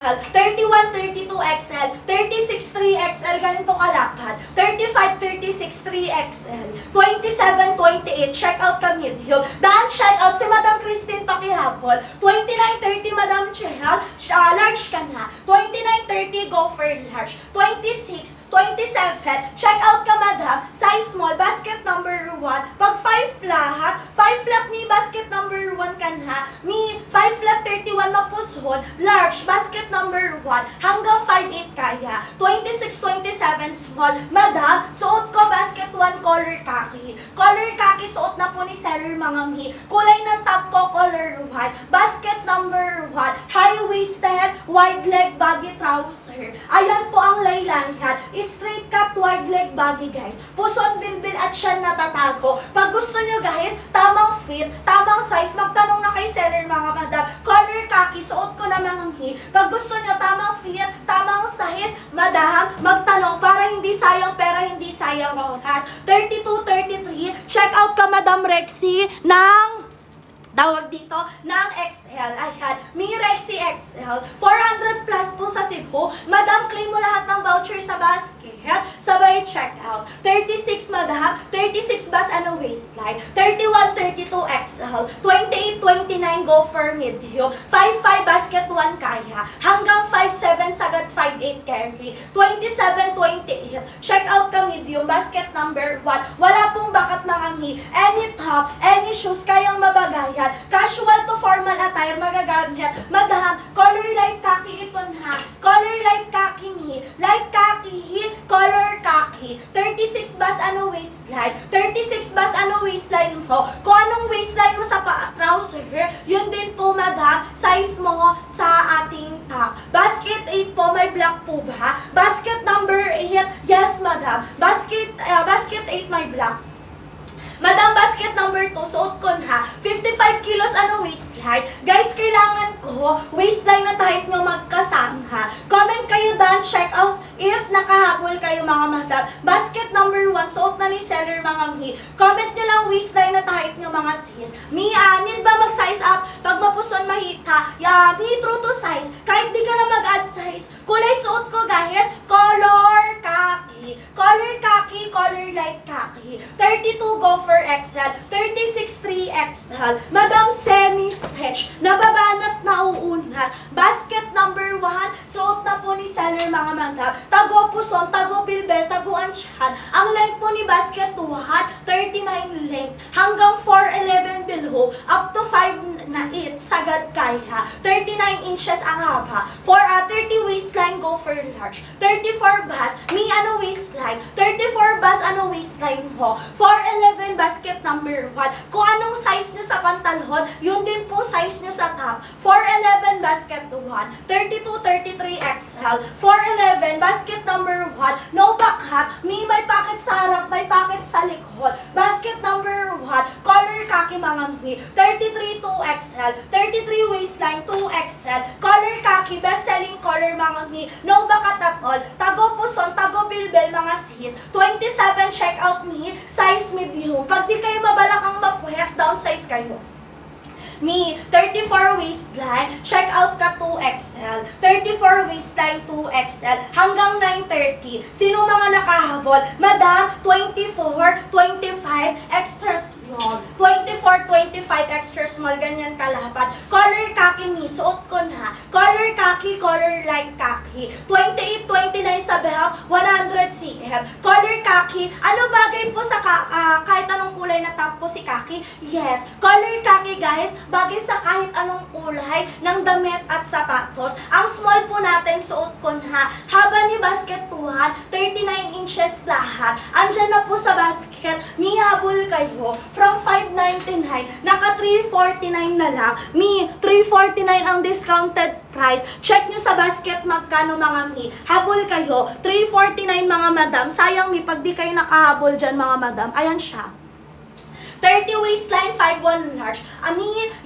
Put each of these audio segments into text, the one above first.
31, 32 XL, 36, 3XL, ganito kalapad, 35, 36, 3XL, 27, 28, check out ka medium, daan check out si Madam Christine pakihapon, 29, 30 Madam Chehal, large ka na, 29, 30 go for large, 26, 27, check out ka Madam, size small, basket number 1, pag 5 lahat, 5 flat ni basket number 1 ka na, ni 5 flat 31 mapushon, large, basket number 1, hanggang 5'8 kaya, 26, 27 small, Madam, suot ko basket 1 color khaki, suot na po ni seller mga mi, kulay ng top ko color white, basket number 1, high-waisted, wide leg baggy trouser, ayan po ang laylayan, straight cut wide leg baggy guys, puson bilbil at siya natatago, pag gusto nyo guys, tamang fit, tamang size, magtanong na kay seller mga Madam, color khaki, suot ko na mga mi, pag gusto nyo tamang fit, tamang size, Madam, magtanong para hindi sayang pera, hindi sayang oras. 32, 33, check out ka Madam Rexy ng tawag dito ng XL. Ayan, Mi Rexy XL. 400 plus po sa Cebu. Madam, claim mo lahat ng voucher sa basket. Sabay check out. 36 Madam, 36 bas ano waistline. 31, 32 XL. 28, 29 go for medium. 55 basket 1 kaya. Hanggang 57 sagad 58 carry. 27, 28. Check out ka medium. Basket number 1. Wala pong bakat mga mi. Any top, any shoes kayang mabagayan. Casual to formal attire magagamit. Madam, color light khaki ito na. Color light khaki ni. Light khaki, color khaki. 36 bas ano waistline. 36 bas ano waistline mo. Kung anong waistline mo sa trouser, yun din po Madam, size mo sa ating top. Basket 8 po, may black po ba? Basket number 8, yes Madam. Basket 8 may black. Madam, basket number 2, suot ko na, 55 kilos ano waistline. Guys, kailangan ko, waistline na height nyo magkasama. Comment kayo doon, check out if nakahabol kayo mga Madam. Basket number 1, suot na ni seller mga mi. Comment nyo lang waistline na height nyo mga sis. Mi, need ba mag-size up? Pag mapuson mahita, mi true to size. Kahit di ka na mag-add size. Kulay suot ko guys, color khaki. Color khaki, color light khaki. 32 go for XL, 36 3XL, Madam semi-stretch, nababanat na uunat, basket number 1, suot na po ni seller mga Madam, tago puson, tago bilbel, tago ansyan, ang length po ni basket 1, 39 length, hanggang 4'11 below, up to 5 na 8, sagad kaya, 39 inches ang haba, 30 waistline, go for large, 34 bas, mi ano waistline, 34 bas ano waistline mo, 4'11 basket number 1. Kung anong size nyo sa pantalon, yun din po size nyo sa top. 4'11 basket 1. 32, 33 XL. 4'11 basket number 1. No bakat. May pocket sa harap, may pocket sa likod. Basket number 1. Color khaki mga mi. 33, 2XL. 33 waistline, 2XL. Color khaki, best selling color mga mi. No bakat at all. Tago puson, tago bilbel mga sis. 27 check out mi. Size medium. Pag di kayo mabalakang mapuhet, downsize kayo. Mi, 34 waistline, check out ka 2XL. 34 waistline, 2XL, hanggang 9:30. Sino mga nakahabol? Madam, 24, 25, extra small. 24, 25, extra small, ganyan kalapat. Color khaki mi, suot ko na. Color khaki, color light khaki. 28, 29 sa belt, 100 cm. Color khaki, ano bagay po sa kahit anong kulay na top po si khaki? Yes, color khaki guys, bagay sa kahit anong kulay ng damit at sapatos. Ang small po natin, suot ko na. Haba ni basket 1, 39 inches lahat. Andyan na po sa basket. Mi, habol kayo. From 599, naka 349 na lang. Mi, 349 ang discounted price. Check nyo sa basket magkano mga mi. Habol kayo. 349 mga Madam. Sayang mi, pag di kayo nakahabol dyan mga Madam. Ayan siya. 30 waistline, 5'1 large.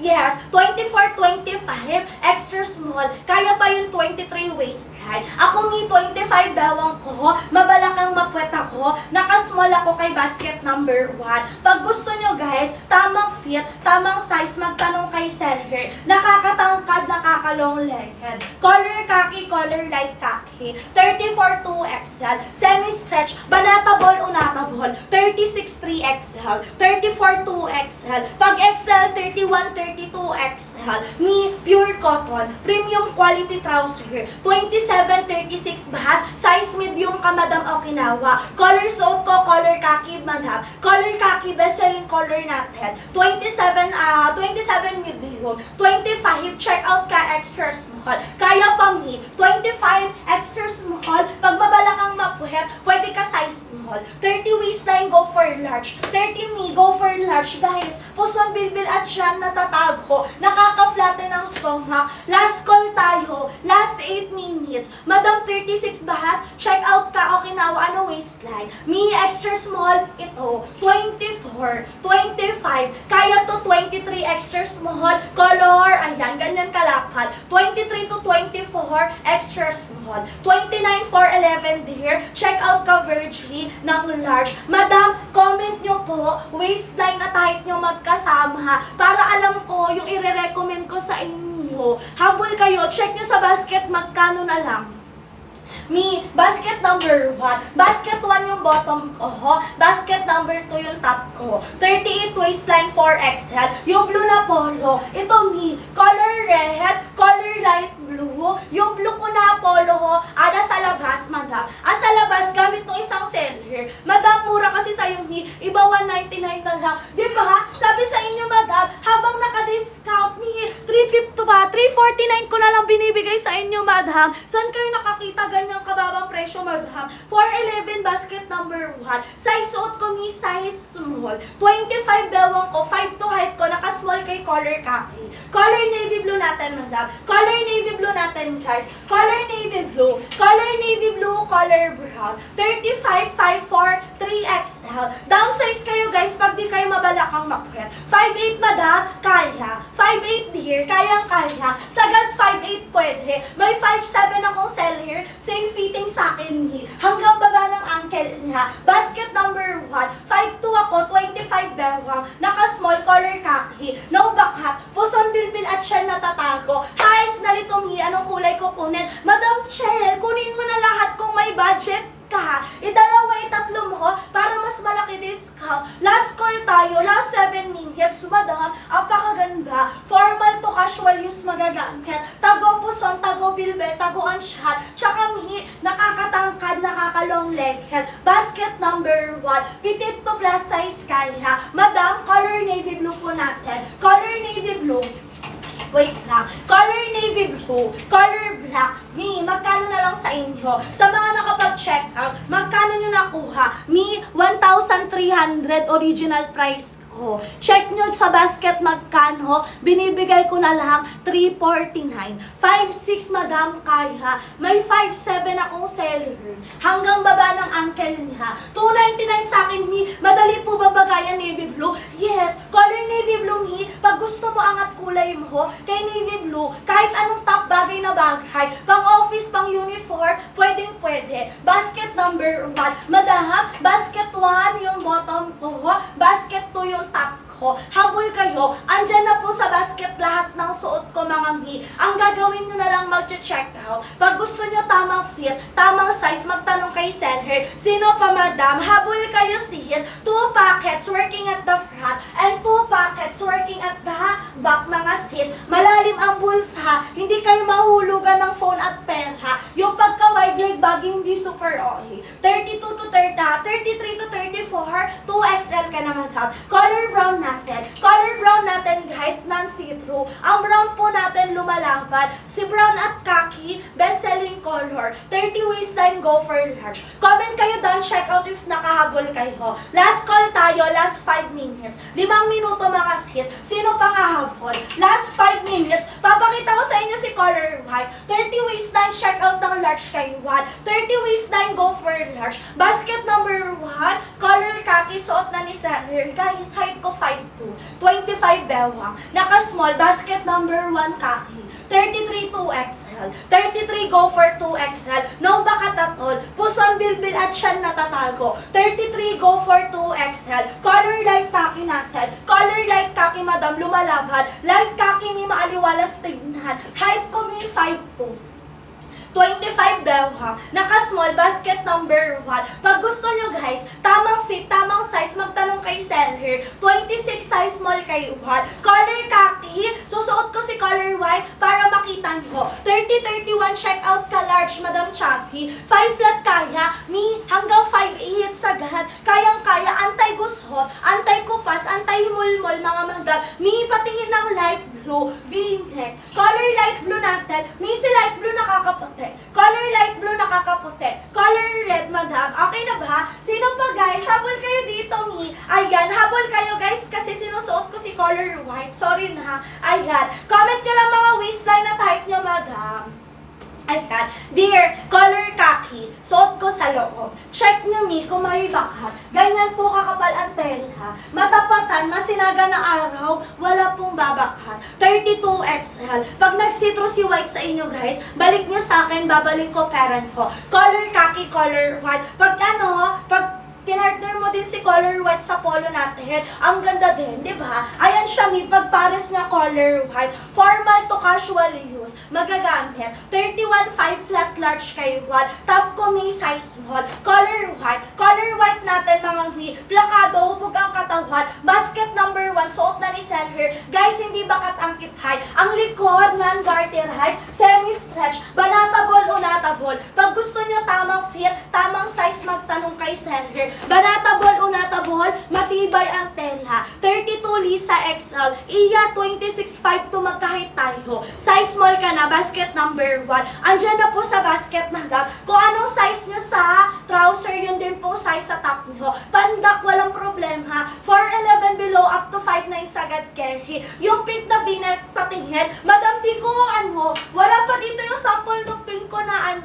Yes, 24, 25, extra small. Kaya pa yung 23 waistline. Ako 25 bewang ko, mabalakang mapwet ako, nakasmall ako kay basket number 1. Pag gusto nyo guys, tamang fit, tamang size, magtanong kay seller. Nakakatangkad, nakakalong legged. Color khaki, color light khaki. 34 2XL, semi-stretch, banatable, unatable. 36 3XL, 34 2XL. Pag XL, 31 32 XL. Pure cotton, premium quality trouser. 27 36 bahas, size medium ka madam Okinawa. Color suot ko, color khaki madam. Color khaki, best-selling color natin. 27 medium. 25, check out ka extra small. Kaya pa 25 extra small. Pag mabalakang mapuhet, pwede ka size small. 30 waistline, go for large. 30 go for large guys. Puson, bilbil at siyan natatago. Nakaka-flatten ng stomach. Last call tayo. Last 8 minutes. Madam 36 bahas, check out ka Okinawa. Ano waistline? Extra small, ito. 24, 25. Kaya to 23 extra small. Color, ayan, ganyan kalapad. 23 to 24, extra small. 29 for 11 dear. Check out ka Virgie ng large. Madam, comment nyo po, waistline at height nyo magkasama para alam ko yung ire-recommend ko sa inyo. Habol kayo, check nyo sa basket magkano na lang. Basket number 1. Basket 1 yung bottom ko. Basket number 2 yung top ko. 38 waistline 4XL. Yung blue na polo. Ito color red, color light blue. Yung blue ko na polo sa labas, madam. Sa labas, gamit ng isang seller. Madam, mura kasi sa'yo iba 199 na lang. Diba? Sabi sa inyo, madam, habang naka-discount 350 ba? 349 ko na lang binibigay sa inyo, madam. Saan kayo nakakita ganyan kababang presyo, madam? 411 basket number 1. Size suot ko size small. 25 bewang ko, 5 to height ko, naka-small kay color khaki. Color navy blue natin, madam. Color navy blue natin, guys. Color navy blue. Color navy blue, color brown. 35, 54, 3XL. Downsize kayo, guys, pag di kayo mabalakang makwet. 5'8", madam, kaya. 5'8", dear, kayang-kaya. Sagad 5'8", pwede. May 5'7" akong seller. Same fitting sa akin hanggang baba ng ankle niya. Basket number 1, 5'2 ako, 25 bewang, naka-small color khaki, no bakat, puson bilbil at siya natatago. Guys, nalitong anong kulay ko kunin? Madam Chel, kunin mo na lahat kung may budget ka. Idalawa, itatlo mo para mas malaki discount. Last call tayo, last 7 minutes, madam, apakaganda. Formal to casual use magagamit. Tago puson, tago bilbil, tago anshat, tsaka nakakatangkad, nakakalong legged. Basket number 1, pitit to plus size kaya. Madam, color navy blue po natin. Color navy blue. Wait lang. Color navy blue, color black. Magkano na lang sa inyo? Sa mga nakapag-check out, magkano nyo nakuha? 1,300 original price ko. Check nyo sa basket magkano. Binibigay ko na lang 349. 5'6", madam, kaya. May 5'7" akong seller. Hanggang baba ng ankle niya. 299 sa akin, madali po babagayan navy blue. Yes, color navy blue, pag gusto mo angat kulay mo, kay navy blue, kahit anong top bagay na bagay, pang office, pang uniform, pwedeng pwede. Basket number 1, madam, basket 1 yung bottom ko, basket 2 yung top ko. Habol kayo, andyan na po sa basket lahat ng suot ko, mga Ang gagawin nyo na lang mag-check out. Pag gusto nyo tamang fit, tamang size, magtanong kay seller. Sino pa, madam? Habol kayo, sis. 2 pockets working at the front and 2 pockets working at the back, mga sis. Malalim ang bulsa. Hindi kayo mahulugan ng phone at pera. Yung pagka-wide leg bag, hindi super okay. 32 to 30, 33 to 34, 2XL ka na, madam. Color brown natin. Color brown natin, guys, non-see-through. Ang brown po natin lumalaban. Si brown at khaki, best-selling color. 30 waistline, go for large. Comment kayo down, check out if nakahabol kayo. Last call tayo, last 5 minutes. 5 minuto, mga sis. Sino pang hahabol? Last 5 minutes. Papakita ko sa inyo si color white. 30 waistline, check out ng large kay 1. 30 waistline, go for large. Basket number 1, color khaki, suot na ni seller. seller. Guys, height ko 5'2", 25 bewang. Naka-small, basket number 1 kaki. 33 2XL. 33 go for 2XL. No bakat at all. Puson, bilbil at siyan natatago. 33 go for 2XL. Color light kaki natin. Color light kaki madam lumalaban. Light kaki mi maaliwalas tignan. Height ko mi 5'2". 25 bewang, naka-small, basket number 1. Pag gusto nyo guys, tamang fit, tamang size, magtanong kay seller. 26 size small kay 1. Color khaki, susuot ko si color white para makita nyo. 30-31 check out ka large, Madam Chappy. 5 flat kaya, mi hanggang 5'8 sagad. Kayang-kaya, antay-gushot, antay-kupas, antay-mulmol mga madam. Mi patingin ng light blue, v-neck. Color light blue natin, mi si light blue nakakaputi. Color light blue nakakaputi. Color red, madam. Okay na ba? Sino pa guys? Habol kayo dito, mi. Ayan, habol kayo guys kasi sinusuot ko si color white. Sorry na. Ayan. Comment nyo lang mga waistline na type nyo, madam. Ayan. Dear, color khaki. Suot ko sa loob. Check nyo, mi, kung may bakat. Ganyan po kakapal ang tela. Matapatan, masinaga na araw, wala pong babakat. 32XL. Pag nag-see-through si white sa inyo, guys, balik nyo sa akin, babalik ko parent ko. Color khaki, color white. Pag pinartner mo din si color white sa polo natin, ang ganda din, di ba? Ayan siya, mi, pagpares niya color white. Formal to casual use, magagamit. 31.5 flat large kay 1. Top ko mi size small. Color white natin mga mi. Plakado, hubog ang katawan. Basket number 1, suot na ni seller. Guys, hindi bakat ang kiphay. Ang likod, non-garterized, semi-stretch, banatable, unatable. Pag gusto nyo tamang fit, tamang size, magtanong kay seller. Banatable, unatable, matibay ang tela. 32 Lisa XL. Iya, 26.5 to magkahit tayo. Size small ka na, basket number 1. Andyan na po sa basket madam. Kung anong size nyo sa trouser, yun din po size sa top nyo. Pandak, walang problema. 4'11 below, up to 5'9 sagad carry. Yung pink na binet patingin, madam, di ko wala pa dito yung sample ng pink ko na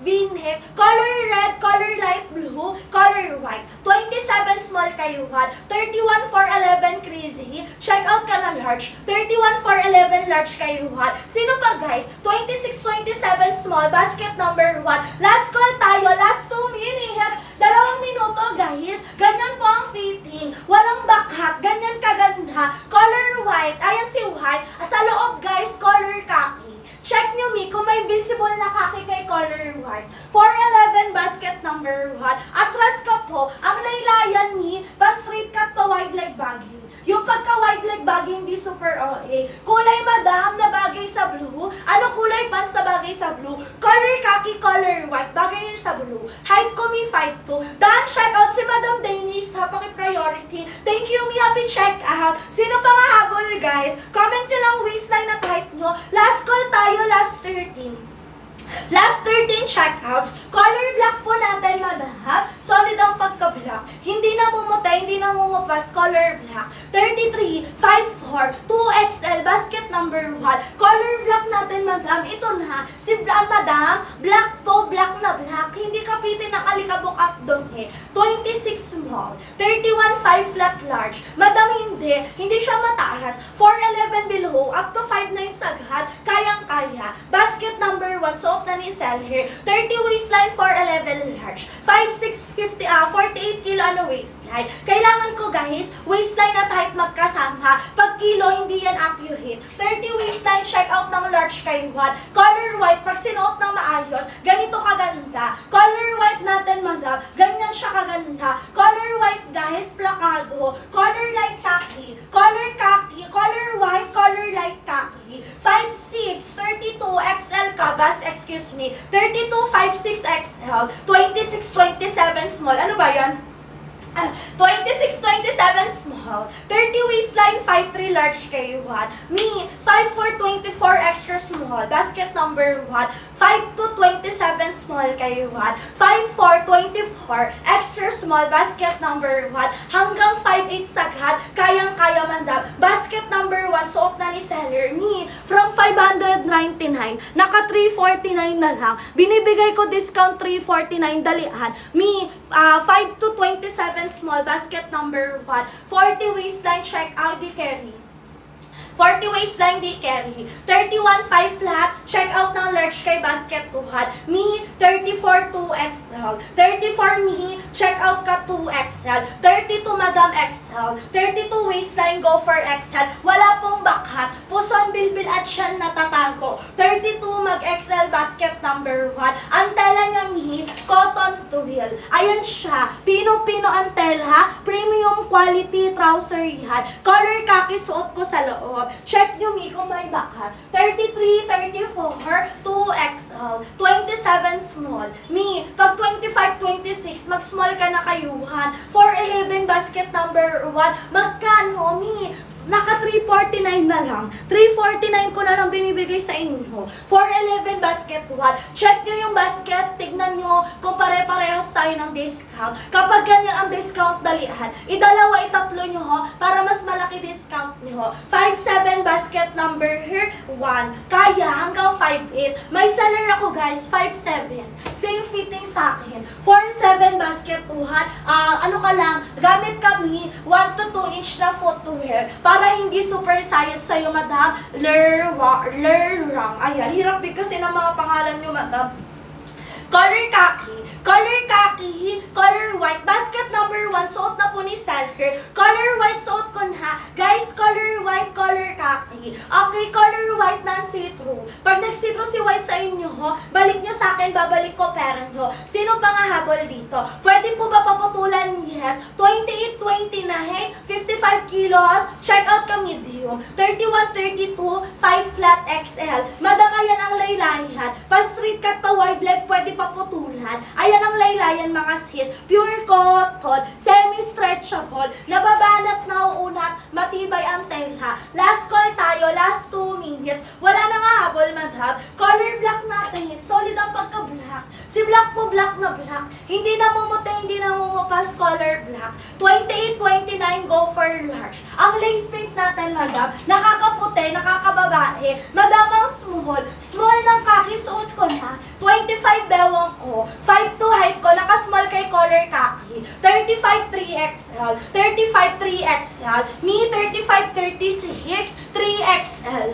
v-neck. Color red, color light blue, color white. 27 small kayo 31 4'11 crazy. Check out ka na large. 31 4'11 large kayo Sino pa guys? 26 27 small, basket number 1. Last call tayo, last 2 minutes. 2 minuto guys. Ganyan po ang fitting. Walang bakat, ganyan kaganda. Color white, ayan si white. Sa loob guys, color khaki. Check nyo mi kung may visible na khaki kay color white. 4'11 basket number 1. Atras ka po, ang laylayan mi, pa straight cut pa wide leg baggy. Yung pagka wide leg baggy hindi super OA. Kulay madam na bagay sa blue. Ano kulay pants na bagay sa blue? Color khaki, color white, bagay yun sa blue. Height ko mi 5'2". Daan check out si Madam Denise ha, paki-priority. Thank you mi, happy check out. Sino pa nga habol guys? Comment nyo lang waistline at height nyo. Last call tayo, last 13. Last 13 checkouts. Color black po natin, madam. Solid ang pagka-black. Hindi na mumutay, hindi na mumupas. Color black. 33, 54, 2XL, basket number 1. Color black natin, madam. Ito na. Si madam, black po, black na black. Hindi kapitin ng alikabok abdong 26 small. 31, 5 flat large. Madam, hindi siya mataas. 4'11 below, up to 5'9 sagad. Kayang-kaya. Basket number 1, suot na ni seller. 30 waistline, 4'11 large. 5'6", 48 kilo waistline. Kailangan ko guys, waistline at height magkasama. Pag kilo, hindi yan accurate. 30 waistline, check out ng large kay 1. Color white, pag sinuot ng maayos, ganito kaganda. Color white natin, madam, ganyan siya kaganda. Color white guys, plakado. Color light khaki. Color khaki, color white, color light khaki. 5'6", 32 XL kabas, excuse me. 32, 5'6 XL. 26, 27 small. Ano ba yan? 26, 27 small. 30 waistline, 5'3 large kay 1. Me, 5'4, 24 extra small. Basket number 1. 5'2, 27 small. small kay 1. 5'4", 24, extra small, basket number 1. Hanggang 5'8 sagad, kayang-kaya mandam. Basket number 1, suot na ni seller. Me, from 599, naka 349 na lang. Binibigay ko discount 349, dalian. Me, 5 to 27 small, basket number 1. 40 waistline, check out the carry. 40 waistline di carry. 31 5 flat, check out ng large kay basket 2. Me, 34 2XL. 34 me, check out ka 2XL. 32 madam XL. 32 waistline, go for XL. Wala pong bakhat. Puson, bilbil at siyan natatago. 32 mag-XL, basket number 1. Ang tela niya me, cotton twill. Ayan siya. Pino-pino ang tela. Premium quality trouser yan. Color khaki, suot ko sa loob. Check nyo me kung may bakhat. 33, 34, 2XL, 27 small. Me, pag 25, 26, mag-small ka na kayuhan. 411 basket number 1. Magkano, me? Naka 349 na lang. 349 ko na lang binibigay sa inyo. 411 basket 1. Check nyo yung basket. Tignan nyo kung pare-parehas tayo ng discount. Kapag ganyan ang discount, dalihan. Idalawa, itatlo nyo ho para mas malaki discount nyo. 57 basket number here 1. Kaya hanggang 58. May seller ako guys, 57. Same fitting sa akin. 47 basket 2. Ano ka lang, gamit kami 1 to 2 inch na footwear. Para hindi super science sa'yo, madam. Lerrang. Ayan, hirap din kasi ng mga pangalan nyo, madam. Color khaki, color white, basket number 1, suot na po ni seller. Color white, suot ko na. Guys, color white, color khaki. Okay, color white na see-through. Pag nag-see-through si white sa inyo, ho, balik nyo sa akin, babalik ko pera nyo. Sino pa nga habol dito? Pwede po ba paputulan? Yes. 28, 29, 55 kilos, check out ka medium. 31, 32, 5 flat XL. Madam, ayan ang laylayan. Pa-street cut, pa-wide leg, pwede paputulan. Ayan ang laylayan mga sis. Pure cotton, semi-stretchable, nababanat na uunat, matibay ang tela. Last call tayo, last 2 minutes. Wala na nga habol, madam. Color black natin, solid ang pagka-black. Si black po, black na black. Hindi na mumuti, hindi na mumupas, color black. 28, 29, go for large. Ang lace pink natin, madam, nakakaputi, nakakababae. Madam, ang small. Small ng khaki, suot ko na. 25 bewang ko. 5'2" height ko, naka-small kay color khaki. 35 3XL. 35 3XL. Me, 35 36 3XL.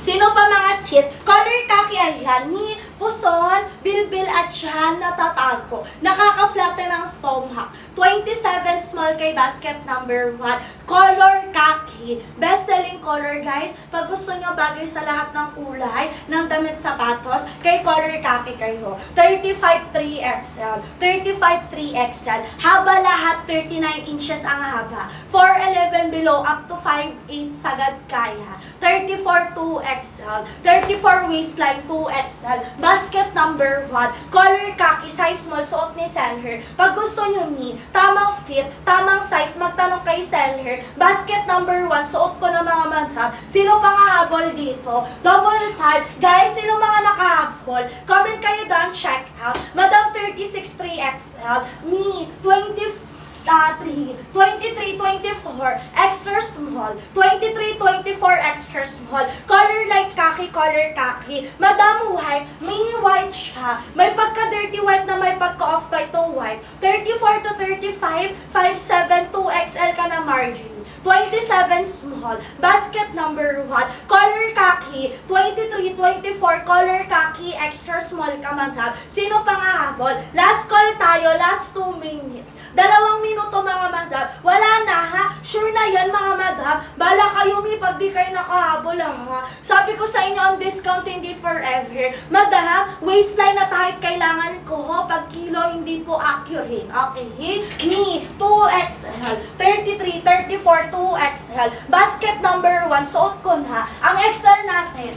Sino pa mga sis? Color khaki, ayan. Me, puson, bilbil at siya natatago. Nakaka-flatten ang stomach. 27 small kay basket number 1. Color khaki. Best-selling color, guys. Pag gusto nyo bagay sa lahat ng kulay ng damit sapatos, kay color khaki kayo. 35 3XL. 35 3XL. Haba lahat, 39 inches ang haba. 4'11 below, up to 5'8 sagad kaya. 34 2XL. 34 waistline, 2XL. Basket number 1. Color khaki, size small, suot ni seller. Pag gusto nyo ni, tamang fit, tamang size, magtanong kay seller. Basket number 1, suot ko na mga madam. Sino pa nga habol dito? Double type. Guys, sino mga nakahabol? Comment kayo doon, check out. Madam, 36 3XL. Me, 23, 24, extra small. 23, 24, extra small. Color light khaki, color khaki. Madam, white, may white siya. May pagka-dirty white na may pagka-off-white tong white. 34 to 35, 5'7", 2XL ka na margin. 27 small. Basket number 1. Color khaki, 23, 24, color khaki, extra small ka, madam. Sino pa nga habol? Last call tayo, last 2 minutes. 2 minuto mga madam. Wala na ha? Sure na yan mga madam. Bala kayo mi pag di kayo nakahabol ha. Sabi ko sa inyo ang discount hindi forever. Madam, waistline na kahit kailangan ko. Pag kilo hindi po accurate. Okay? Me, 2XL. 33, 34, 2XL. Basket number 1. Suot ko na. Ang XL natin.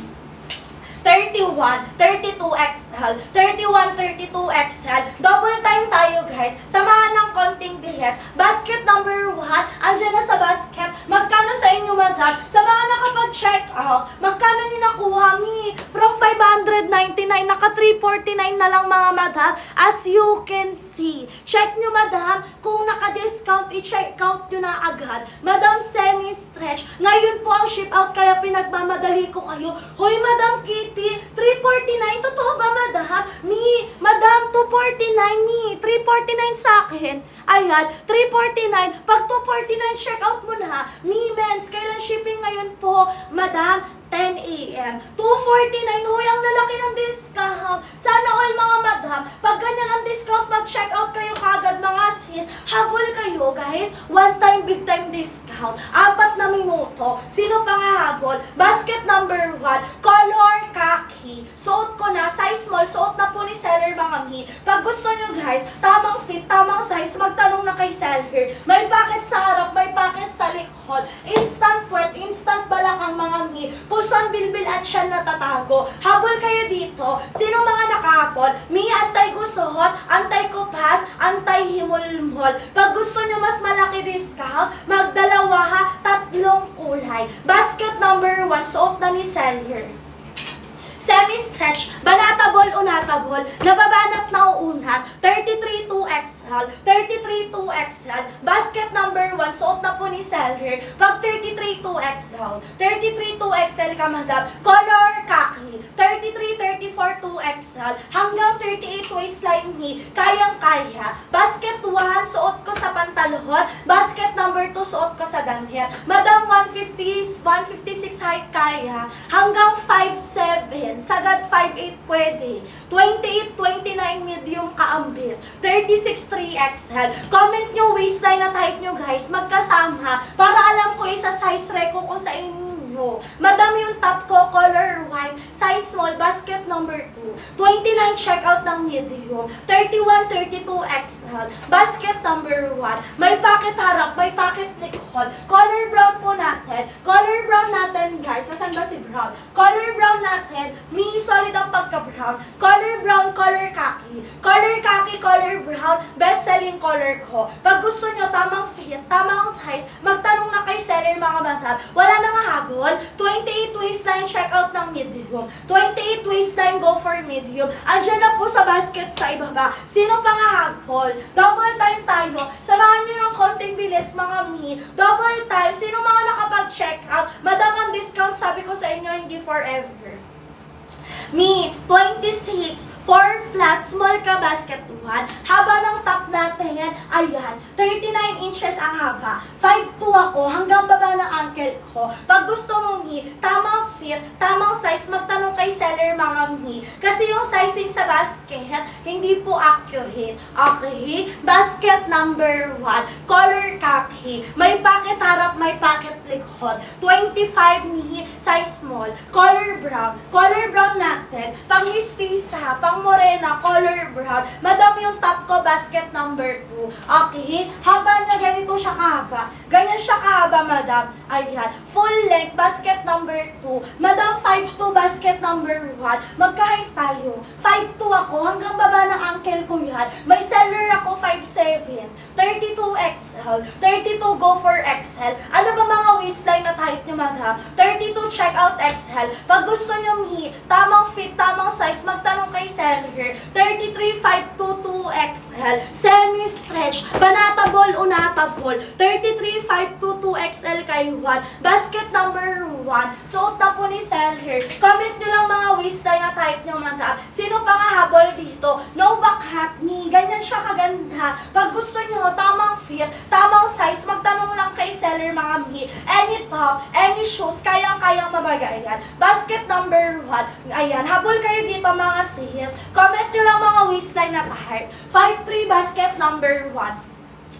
31, 32XL, 31, 32XL. Double time tayo guys. Samahan ng konting bilis. Basket number 1, andyan na sa basket. Magkano sa inyo madam? Sa mga nakapag-check out, magkano nyo nakuha mi? From 599, naka 349 na lang mga madam. As you can see, check nyo madam, kung naka-discount, i-check out nyo na agad. Madam, semi-stretch. Ngayon po ang ship out, kaya pinagmamadali ko kayo. Hoy, Madam Kitty, 349, totoo ba madam? Madam, 249, 349 sa akin. Ayan, 349. Pag 249, check out mo na. Mens, kailan shipping ngayon po? Madam, 10 a.m. 249, huy, ang lalaki ng discount. Sana all mga madam, pag ganyan ang discount, mag-check out kayo kagad mga sis. Habol kayo guys, one time, big time discount. 4 na minuto. Sino pa nga habol? Basket number 1, color khaki. Suot ko na, size small, suot na po ni seller mga mi. Pag gusto nyo guys, tamang fit, tamang size, magtanong na kay seller. May packet sa harap, may packet sa likod. Instant wet, instant balak ang mga mi. Puson, bilbil at siya natatago. Habol kayo dito. Sino mga nakahapon? Antay ko suhot, antay ko pass, antay himol-mol. Pag gusto nyo mas malaki discount, magdalawa ha, 3 kulay. Basket number 1, suot na ni seller. Semi-stretch, banatable, unatable, nababanat na uunat, 33 2XL, 33 2XL, basket number 1, suot na po ni seller. Pag 33 2XL, 33 2XL ka madam, color khaki, 33 34 2XL, hanggang 38 waistline ni, kayang-kaya. Basket 1, suot ko sa pantalon, basket number 2, suot ko sa damit. Madam, 156 height kaya, hanggang 5'7", sagad 5'8 pwede. 28, 29 medium kaambit. 36, 3XL. Comment nyo waistline at height nyo guys, magkasama, para alam ko isa size reco ko sa inyo. Madam, yung top ko, color white, size small, basket number 2. 29, check out ng medium. 31, 32 XL, basket number 1. May packet harap, may packet likod. Color brown po natin. Color brown natin guys. Nasaan ba si brown? Color brown natin. Solid ang pagka-brown. Color brown, color khaki. Color khaki, color brown, best-selling color ko. Pag gusto nyo, tamang fit, tamang size, magtanong na kay seller mga madam. Wala na nga habol. 28 waistline, check out ng medium. 28 waistline, go for medium. Andiyan na po sa basket sa ibaba. Sino pa nga habol? Double time tayo. Samahan nyo ng konting bilis mga mi. Double time. Sino mga nakapag-check out? Madam, ang discount, sabi ko sa inyo, hindi forever. 26, 4 flat, small ka, basket 1. Haba ng top natin, ayan, 39 inches ang haba. 5'2" ako, hanggang baba ng ankle ko. Pag gusto mo tamang fit, tamang size, magtanong kay seller mga kasi yung sizing sa basket, hindi po accurate. Okay? Basket number 1, color khaki. May packet harap, may packet likod. 25 size small. Color brown. Color brown natin. Pang mistisa, pang morena, color brown. Madam, yung top ko, basket number 2. Okay? Haba niya, ganito siya kahaba. Ganyan siya kahaba, madam. Ayan. Full length, basket number 2. Madam, 5'2", basket number 1. Magka-height tayo. 5'2" ako, hanggang baba ng ankle ko yan. May seller ako, 5'7". 32 XL. 32, go for XL. Ano ba mga waistline at height nyo, madam? 32, check out XL. Pag gusto nyo tamang fit, tamang size, magtanong kay seller. 33, 5'2", 2XL. Semi-stretch, banatable, unatable. 33, 5'2", 2XL kay 1. Basket number 1. Suot na po ni seller. Comment nyo lang mga waistline at height nyo, madam. Sino pa nga habol dito? No back hat ni. Ganyan siya kaganda. Pag gusto nyo, tamang fit, tamang size, magtanong lang kay seller mga mi. Any top, any shoes, kayang-kayang mabagayan. Basket number 1. Ayan, habol kayo dito mga sis. Comment nyo lang mga waistline at height. 5'3", basket number 1.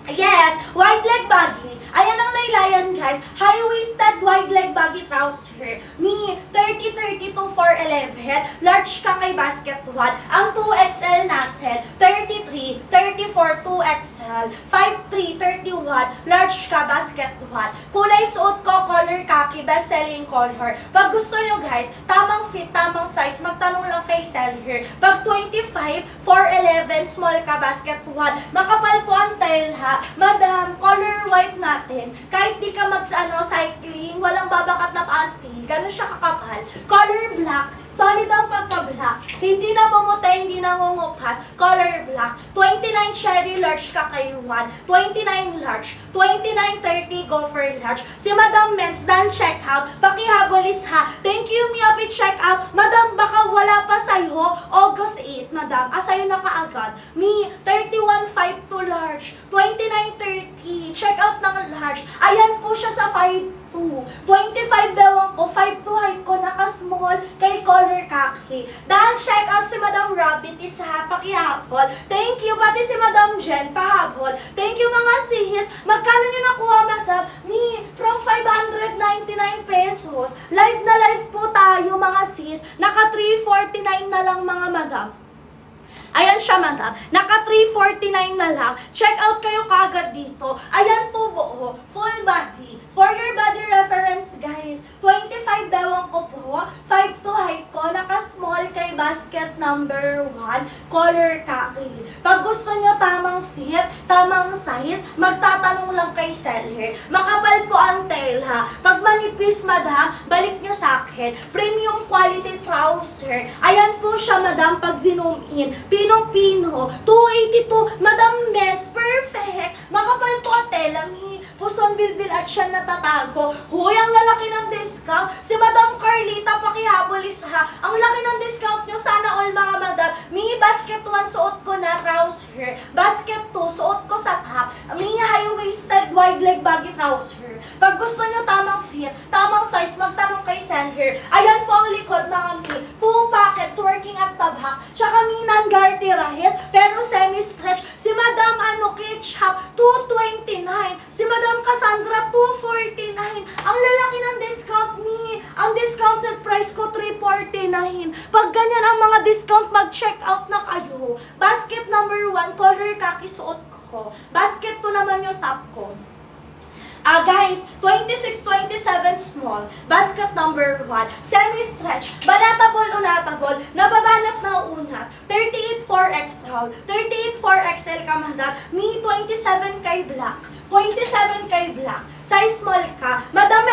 Yes, wide leg baggy. Ayan ang laylayan guys. High-waisted wide leg baggy trouser. 30, 32, 4'11". Large ka kay basket 1. Ang 2XL natin, 33, 34, 2XL. 5'3", 31. Large ka, basket 1. Kulay suot ko, color khaki, best-selling color. Pag gusto nyo guys, tamang fit, tamang size, magtanong lang kay seller. Pag 25, 4'11", small ka, basket 1. Makapal po ang tail ha. Madam, color white natin. Kahit di ka cycling, walang babakat na panty. Ganun siya kakapal. Color black, Solid ang pagka-black. Hindi na bumuta, hindi na ngungupas. Color black. 29 cherry large kakayuan. 29 large. 29.30 go for large. Si Madam Men's done check out. Pakihabolis ha. Thank you, Mia, check out. Madam, baka wala pa sa'yo. August 8, Madam. Sa'yo na kaagad. Mi, 31.52 large. 29.30. Check out ng large. Ayan po siya sa 5'2". 25 bewang ko, 5'2" height ko, naka-small, kay color khaki. Dahil check out si Madam Rabbit, isa, pakihapon. Thank you, pati si Madam Jen, pahapon. Thank you mga sihis. Magkano nyo nakuha, Madam? Me, from 599 pesos. Live na live po tayo, mga sis. Naka 349 na lang, mga Madam. Ayan siya, Madam. Naka 349 na lang. Check out kayo kagad dito. Ayan po buo. Full body. For your body reference, guys. 25 bewang ko po. 5'2" height ko. Naka-small kay basket number 1. Color khaki. Pag gusto nyo tamang fit, tamang size, magtatanong lang kay seller. Makapal po ang tail, ha. Pag manipis, Madam, balik nyo sa akin. Premium quality trouser. Ayan po siya, Madam, pag zoom in. Pinong-pino, 282, Madam Men's, perfect. Makapal po ang tela, mi. Puson bilbil at siya natatago. Huy, ang lalaki ng discount. Si Madam Carlita, pakihabolis ha. Ang laki ng discount nyo, sana all mga Madam. Mi, basket 1, suot ko na trouser. Basket 2, suot ko sa top. Mi, high-waisted, wide leg baggy trouser. Pag gusto nyo tamang fit, tamang size, magtanong kay seller. Ayan po ang likod, mga mi. 2 pockets, working at the back. Tsaka mi, non-garty rahis, pero semi-stretch. Si Madam Ketchup, 229. Si Madam Cassandra, 249. Ang lalaki ng discount ni. Ang discounted price ko, 349. Pag ganyan ang mga discount, mag-check out na kayo. Basket number 1, color khaki, suot ko. Basket 2 naman yung top ko. Guys, 26, 27 small, basket number 1, semi-stretch, banatable, unatable, nababanat na unat, 38 4XL, 38 4XL ka, Madam, mi 27 kay black, 27 kay black, size small ka, Madam,